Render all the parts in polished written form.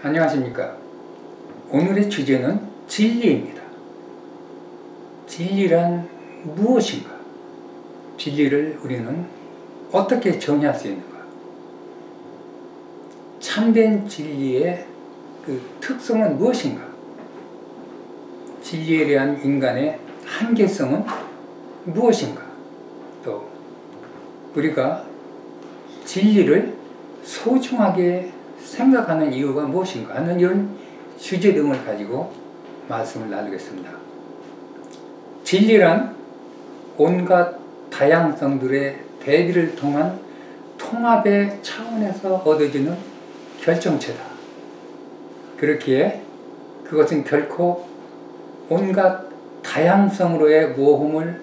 안녕하십니까. 오늘의 주제는 진리입니다. 진리란 무엇인가? 진리를 우리는 어떻게 정의할 수 있는가? 참된 진리의 그 특성은 무엇인가? 진리에 대한 인간의 한계성은 무엇인가? 또 우리가 진리를 소중하게 생각하는 이유가 무엇인가 하는 이런 주제 등을 가지고 말씀을 나누겠습니다. 진리란 온갖 다양성들의 대비를 통한 통합의 차원에서 얻어지는 결정체다. 그렇기에 그것은 결코 온갖 다양성으로의 모험을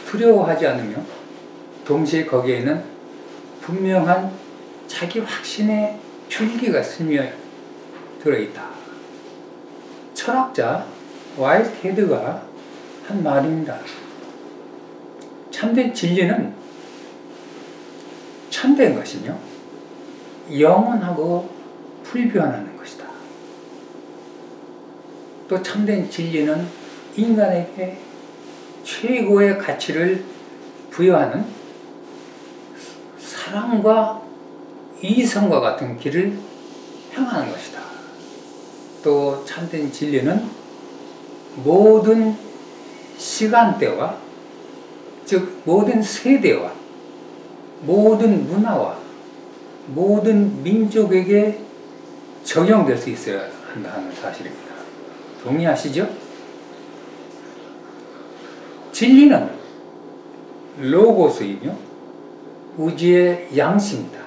두려워하지 않으며 동시에 거기에는 분명한 자기 확신의 줄기가 스며 들어있다. 철학자 와이트헤드가 한 말입니다. 참된 진리는 참된 것이며 영원하고 불변하는 것이다. 또 참된 진리는 인간에게 최고의 가치를 부여하는 사랑과 이성과 같은 길을 향하는 것이다. 또 참된 진리는 모든 시간대와, 즉 모든 세대와 모든 문화와 모든 민족에게 적용될 수 있어야 한다는 사실입니다. 동의하시죠? 진리는 로고스이며 우주의 양심이다.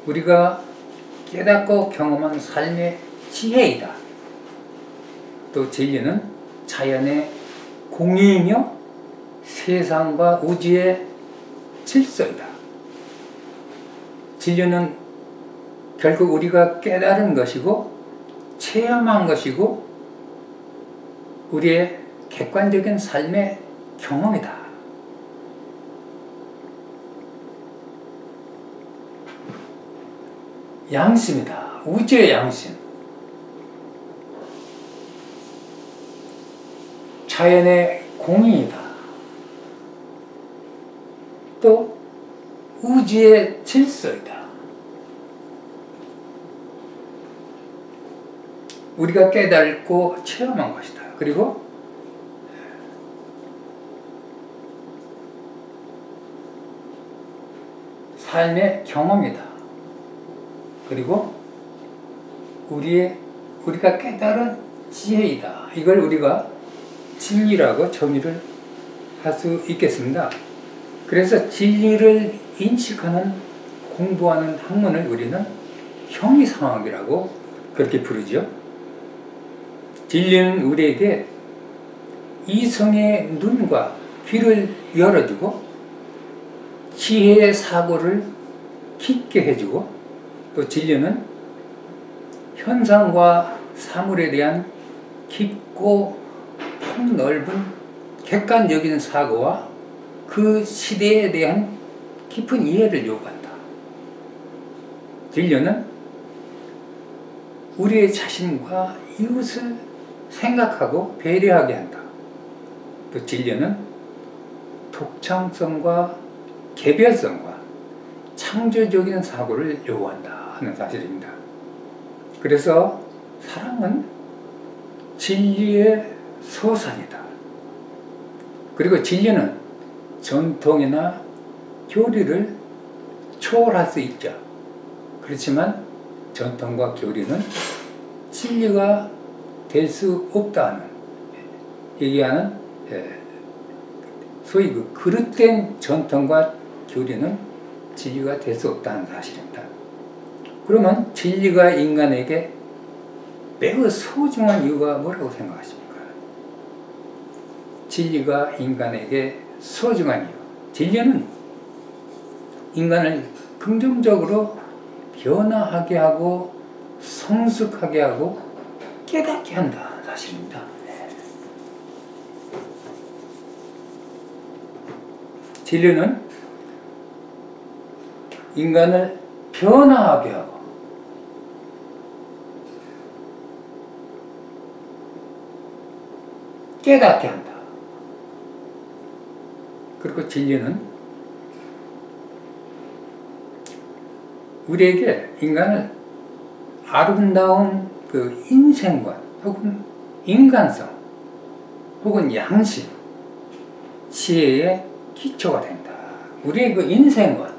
우리가 깨닫고 경험한 삶의 지혜이다. 또 진리는 자연의 공유이며 세상과 우주의 질서이다. 진리는 결국 우리가 깨달은 것이고 체험한 것이고 우리의 객관적인 삶의 경험이다. 양심이다. 우주의 양심. 자연의 공의이다. 또 우주의 질서이다. 우리가 깨닫고 체험한 것이다. 그리고 삶의 경험이다. 그리고 우리가 깨달은 지혜이다. 이걸 우리가 진리라고 정의를 할 수 있겠습니다. 그래서 진리를 인식하는, 공부하는 학문을 우리는 형이상학이라고 그렇게 부르죠. 진리는 우리에게 이성의 눈과 귀를 열어주고 지혜의 사고를 깊게 해주고, 또 진리는 현상과 사물에 대한 깊고 폭넓은 객관적인 사고와 그 시대에 대한 깊은 이해를 요구한다. 진리는 우리의 자신과 이웃을 생각하고 배려하게 한다. 또 진리는 독창성과 개별성과 창조적인 사고를 요구한다 하는 사실입니다. 그래서 사랑은 진리의 소산이다. 그리고 진리는 전통이나 교리를 초월할 수 있죠. 그렇지만 전통과 교리는 진리가 될 수 없다는, 얘기하는 소위 그 그릇된 전통과 교리는 진리가 될 수 없다는 사실입니다. 그러면 진리가 인간에게 매우 소중한 이유가 뭐라고 생각하십니까? 진리가 인간에게 소중한 이유. 진리는 인간을 긍정적으로 변화하게 하고 성숙하게 하고 깨닫게 한다는 사실입니다. 진리는 인간을 변화하게 하고 깨닫게 한다. 그리고 진리는 우리에게 인간을 아름다운 그 인생관 혹은 인간성 혹은 양심, 지혜의 기초가 된다. 우리의 그 인생관,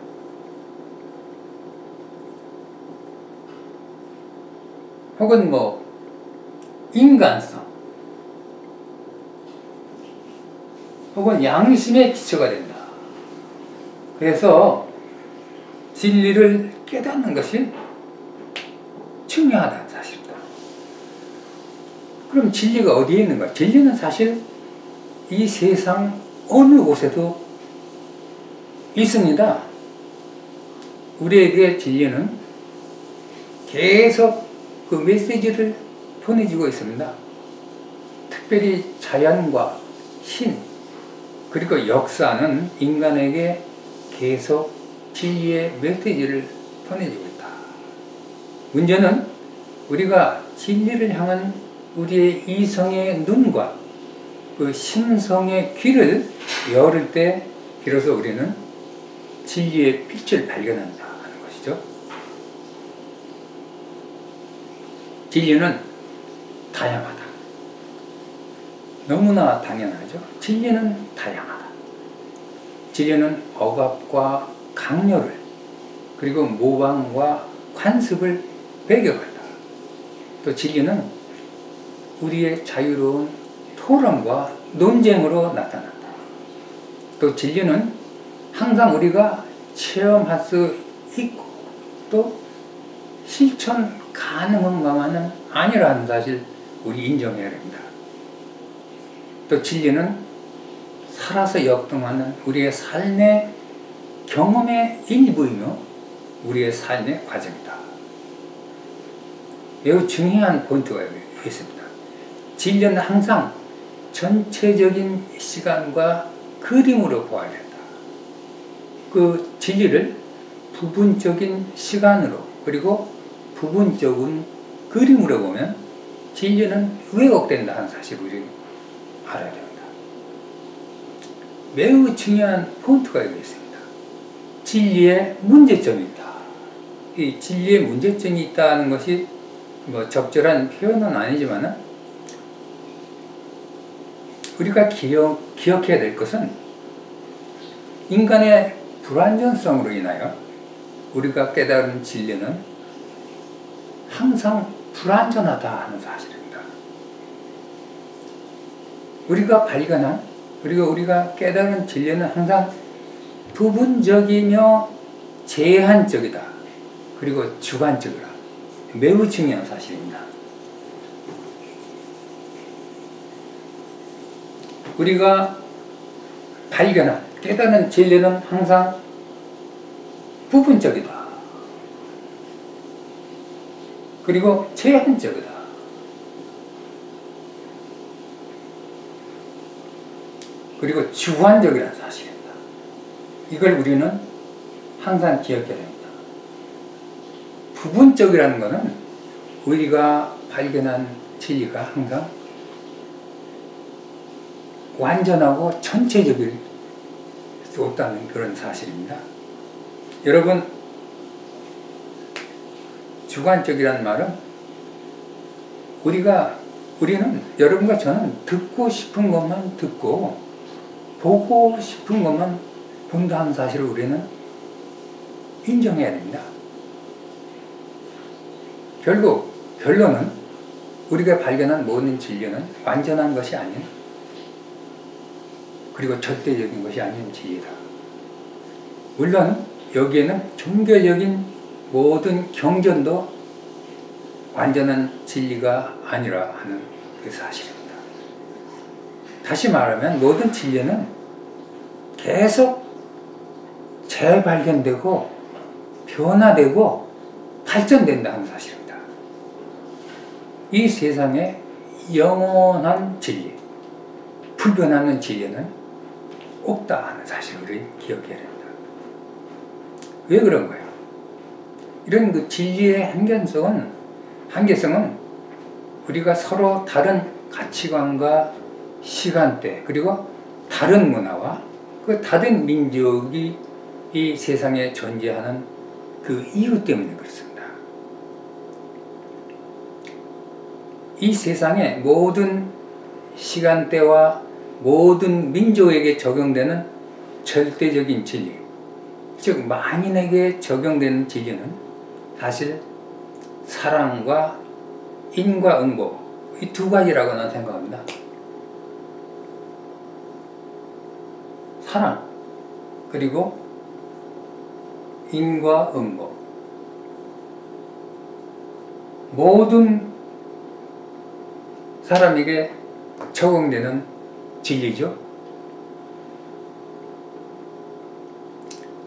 혹은 뭐 인간성, 혹은 양심의 기초가 된다. 그래서 진리를 깨닫는 것이 중요하다는 사실이다. 그럼 진리가 어디에 있는가? 진리는 사실 이 세상 어느 곳에도 있습니다. 우리에게 진리는 계속 그 메시지를 보내주고 있습니다. 특별히 자연과 신, 그리고 역사는 인간에게 계속 진리의 메시지를 보내주고 있다. 문제는 우리가 진리를 향한 우리의 이성의 눈과 그 심성의 귀를 열을 때 비로소 우리는 진리의 빛을 발견한다 하는 것이죠. 진리는 다양하다. 너무나 당연하죠. 진리는 다양하다. 진리는 억압과 강요를, 그리고 모방과 관습을 배격한다. 또 진리는 우리의 자유로운 토론과 논쟁으로 나타난다. 또 진리는 항상 우리가 체험할 수 있고 또 실천 가능한 것만은 아니라는 사실 우리 인정해야 됩니다. 또 진리는 살아서 역동하는 우리의 삶의 경험의 일부이며 우리의 삶의 과정이다. 매우 중요한 포인트가 여기 있습니다. 진리는 항상 전체적인 시간과 그림으로 보아야 된다. 그 진리를 부분적인 시간으로 그리고 부분적인 그림으로 보면 진리는 왜곡된다 하는 사실을 우리 알아야 됩니다. 매우 중요한 포인트가 여기 있습니다. 진리에 문제점이 있다. 이 진리에 문제점이 있다는 것이 뭐 적절한 표현은 아니지만 우리가 기억해야 될 것은 인간의 불완전성으로 인하여 우리가 깨달은 진리는 항상 불완전하다 하는 사실입니다. 우리가 발견한 그리고 우리가 깨달은 진리는 항상 부분적이며 제한적이다. 그리고 주관적이다. 매우 중요한 사실입니다. 우리가 발견한, 깨달은 진리는 항상 부분적이다. 그리고 제한적이다. 그리고 주관적이라는 사실입니다. 이걸 우리는 항상 기억해야 됩니다. 부분적이라는 것은 우리가 발견한 진리가 항상 완전하고 전체적일 수 없다는 그런 사실입니다. 여러분, 주관적이라는 말은 우리는 여러분과 저는 듣고 싶은 것만 듣고 보고 싶은 것만 본다 하는 사실을 우리는 인정해야 됩니다. 결국 결론은 우리가 발견한 모든 진리는 완전한 것이 아닌 그리고 절대적인 것이 아닌 진리다. 물론 여기에는 종교적인 모든 경전도 완전한 진리가 아니라 하는 그 사실입니다. 다시 말하면 모든 진리는 계속 재발견되고 변화되고 발전된다 하는 사실입니다. 이 세상에 영원한 진리, 불변하는 진리는 없다 하는 사실을 우리 기억해야 됩니다. 왜 그런 거예요? 이런 그 진리의 한계성은 우리가 서로 다른 가치관과 시간대 그리고 다른 문화와 그 다른 민족이 이 세상에 존재하는 그 이유 때문에 그렇습니다. 이 세상의 모든 시간대와 모든 민족에게 적용되는 절대적인 진리, 즉 만인에게 적용되는 진리는 사실 사랑과 인과응보 이 두 가지라고 나는 생각합니다. 사랑 그리고 인과응보, 모든 사람에게 적용되는 진리죠.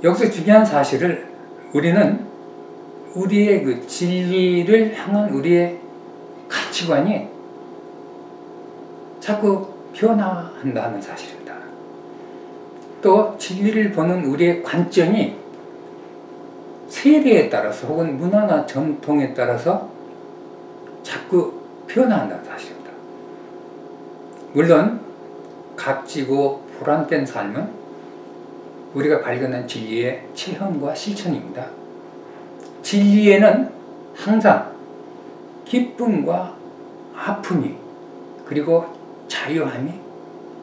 여기서 중요한 사실을 우리는 우리의 그 진리를 향한 우리의 가치관이 자꾸 변화한다는 사실입니다. 또 진리를 보는 우리의 관점이 세대에 따라서 혹은 문화나 전통에 따라서 자꾸 변화한다는 사실입니다. 물론 값지고 보람된 삶은 우리가 발견한 진리의 체험과 실천입니다. 진리에는 항상 기쁨과 아픔이 그리고 자유함이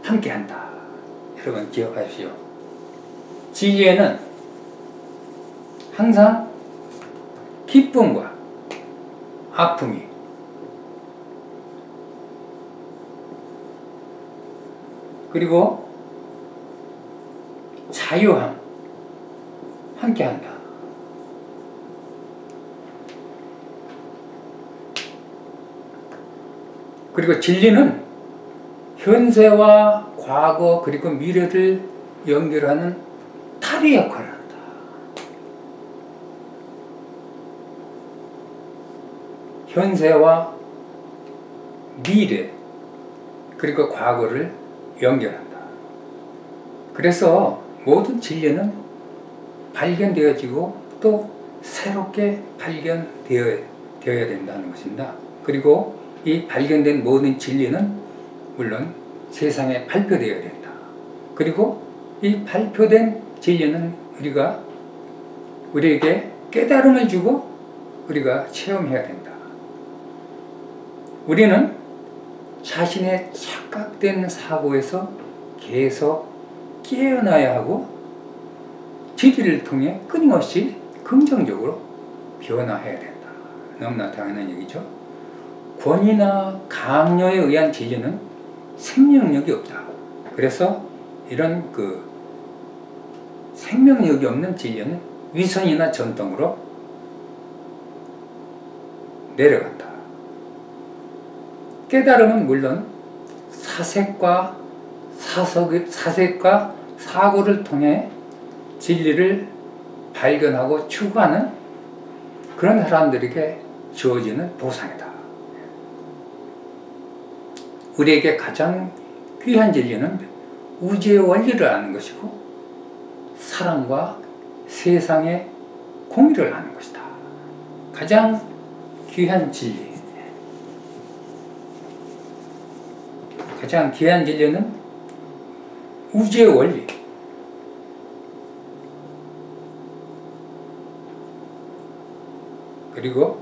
함께한다. 여러분 기억하십시오. 진리에는 항상 기쁨과 아픔이 그리고 자유함 함께한다. 그리고 진리는 현세와 과거 그리고 미래를 연결하는 다리 역할을 한다. 현세와 미래 그리고 과거를 연결한다. 그래서 모든 진리는 발견되어지고 또 새롭게 발견되어야 된다는 것입니다. 그리고 이 발견된 모든 진리는 물론 세상에 발표되어야 된다. 그리고 이 발표된 진리는 우리에게 깨달음을 주고 우리가 체험해야 된다. 우리는 자신의 착각된 사고에서 계속 깨어나야 하고 진리를 통해 끊임없이 긍정적으로 변화해야 된다. 너무나 당연한 얘기죠. 권위나 강요에 의한 진리는 생명력이 없다. 그래서 이런 생명력이 없는 진리는 위선이나 전통으로 내려간다. 깨달음은 물론 사색과 사고를 통해 진리를 발견하고 추구하는 그런 사람들에게 주어지는 보상이다. 우리에게 가장 귀한 진리는 우주의 원리를 아는 것이고 사랑과 세상의 공의를 아는 것이다. 가장 귀한 진리, 가장 귀한 진리는 우주의 원리, 그리고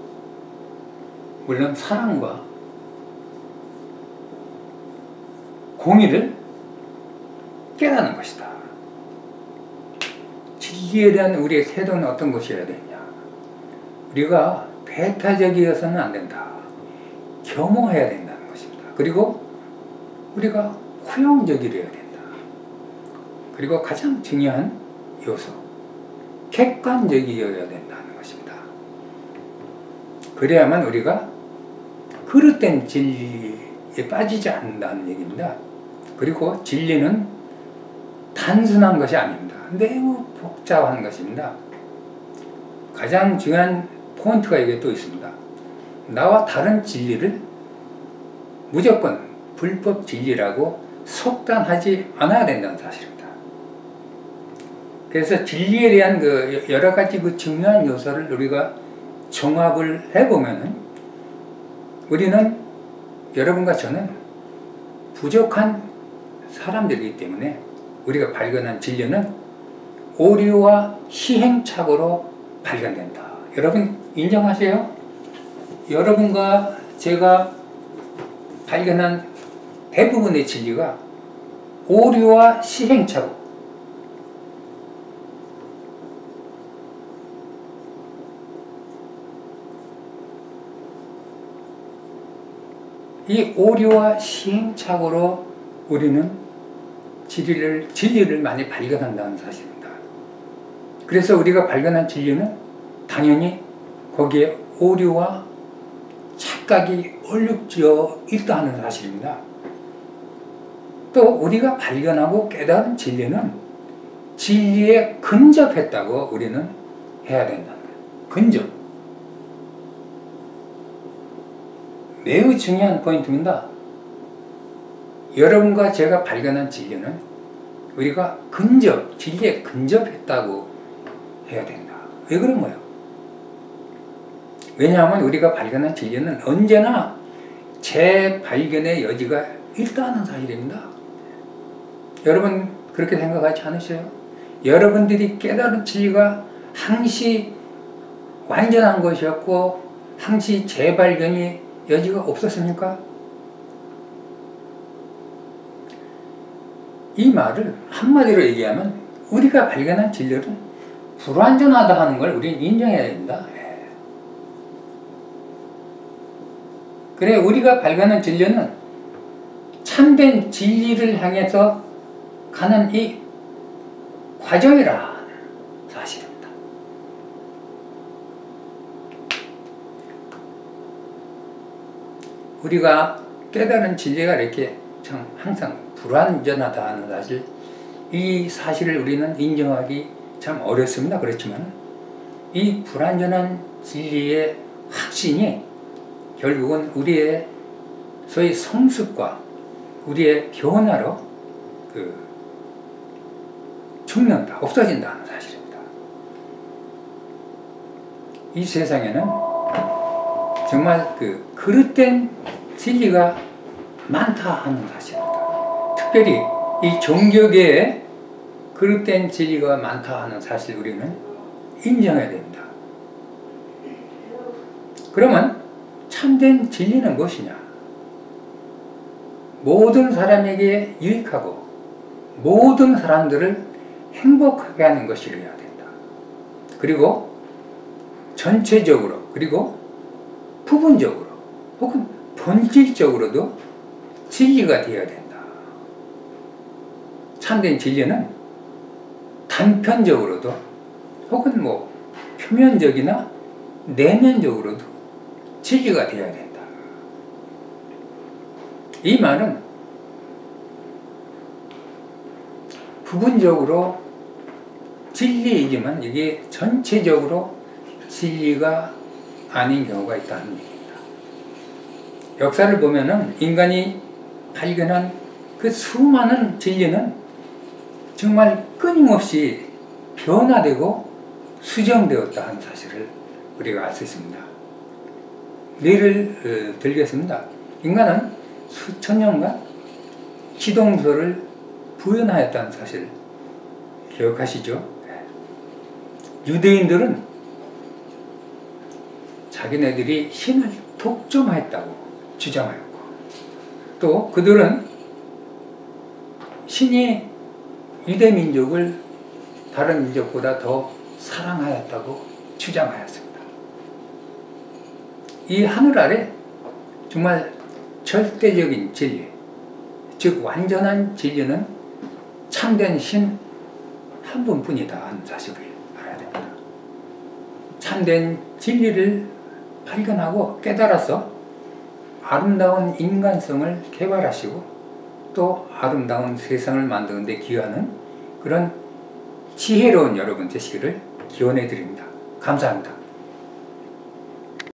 물론 사랑과 공의를 깨닫는 것이다. 진리에 대한 우리의 태도는 어떤 것이어야 되냐? 우리가 배타적이어서는 안 된다. 겸허해야 된다는 것입니다. 그리고 우리가 포용적이어야 된다. 그리고 가장 중요한 요소, 객관적이어야 된다는 것입니다. 그래야만 우리가 그릇된 진리에 빠지지 않는다는 얘기입니다. 그리고 진리는 단순한 것이 아닙니다. 매우 복잡한 것입니다. 가장 중요한 포인트가 여기 또 있습니다. 나와 다른 진리를 무조건 불법 진리라고 속단하지 않아야 된다는 사실입니다. 그래서 진리에 대한 여러 가지 중요한 요소를 우리가 종합을 해보면은 우리는, 여러분과 저는 부족한 사람들이기 때문에 우리가 발견한 진리는 오류와 시행착오로 발견된다. 여러분 인정하세요? 여러분과 제가 발견한 대부분의 진리가 오류와 시행착오, 이 오류와 시행착오로 우리는 진리를 많이 발견한다는 사실입니다. 그래서 우리가 발견한 진리는 당연히 거기에 오류와 착각이 얼룩져 있다는 사실입니다. 또 우리가 발견하고 깨달은 진리는 진리에 근접했다고 우리는 해야 된다는 거예요. 근접. 매우 중요한 포인트입니다. 여러분과 제가 발견한 진리는 우리가 진리에 근접했다고 해야 된다. 왜 그런 거예요? 왜냐하면 우리가 발견한 진리는 언제나 재발견의 여지가 있다는 사실입니다. 여러분 그렇게 생각하지 않으세요? 여러분들이 깨달은 진리가 항시 완전한 것이었고 항시 재발견이 여지가 없었습니까? 이 말을 한마디로 얘기하면 우리가 발견한 진리는 불완전하다 하는 걸 우리는 인정해야 된다. 그래 우리가 발견한 진리는 참된 진리를 향해서 가는 이 과정이라 사실입니다. 우리가 깨달은 진리가 이렇게 참 항상 불완전하다는 사실, 이 사실을 우리는 인정하기 참 어렵습니다. 그렇지만 이 불완전한 진리의 확신이 결국은 우리의 소위 성숙과 우리의 변화로 죽는다, 없어진다는 사실입니다. 이 세상에는 정말 그릇된 진리가 많다 하는 사실입니다. 특별히 이 종교계에 그릇된 진리가 많다 하는 사실 우리는 인정해야 됩니다. 그러면 참된 진리는 무엇이냐? 모든 사람에게 유익하고 모든 사람들을 행복하게 하는 것이어야 된다. 그리고 전체적으로, 그리고 부분적으로 혹은 본질적으로도 진리가 되어야 된다. 참된 진리는 단편적으로도 혹은 표면적이나 내면적으로도 진리가 되어야 된다. 이 말은 부분적으로 진리이지만 이게 전체적으로 진리가 아닌 경우가 있다는 얘기입니다. 역사를 보면은 인간이 발견한 그 수많은 진리는 정말 끊임없이 변화되고 수정되었다는 사실을 우리가 알 수 있습니다. 예를 들겠습니다. 인간은 수천 년간 기동서를 구현하였다는 사실 기억하시죠? 유대인들은 자기네들이 신을 독점했다고 주장하였고, 또 그들은 신이 유대민족을 다른 민족보다 더 사랑하였다고 주장하였습니다. 이 하늘 아래 정말 절대적인 진리, 즉 완전한 진리는 참된 신 한 분뿐이다 하는 사실을 알아야 됩니다. 참된 진리를 발견하고 깨달아서 아름다운 인간성을 개발하시고 또 아름다운 세상을 만드는 데 기여하는 그런 지혜로운 여러분 되시기를 기원해 드립니다. 감사합니다.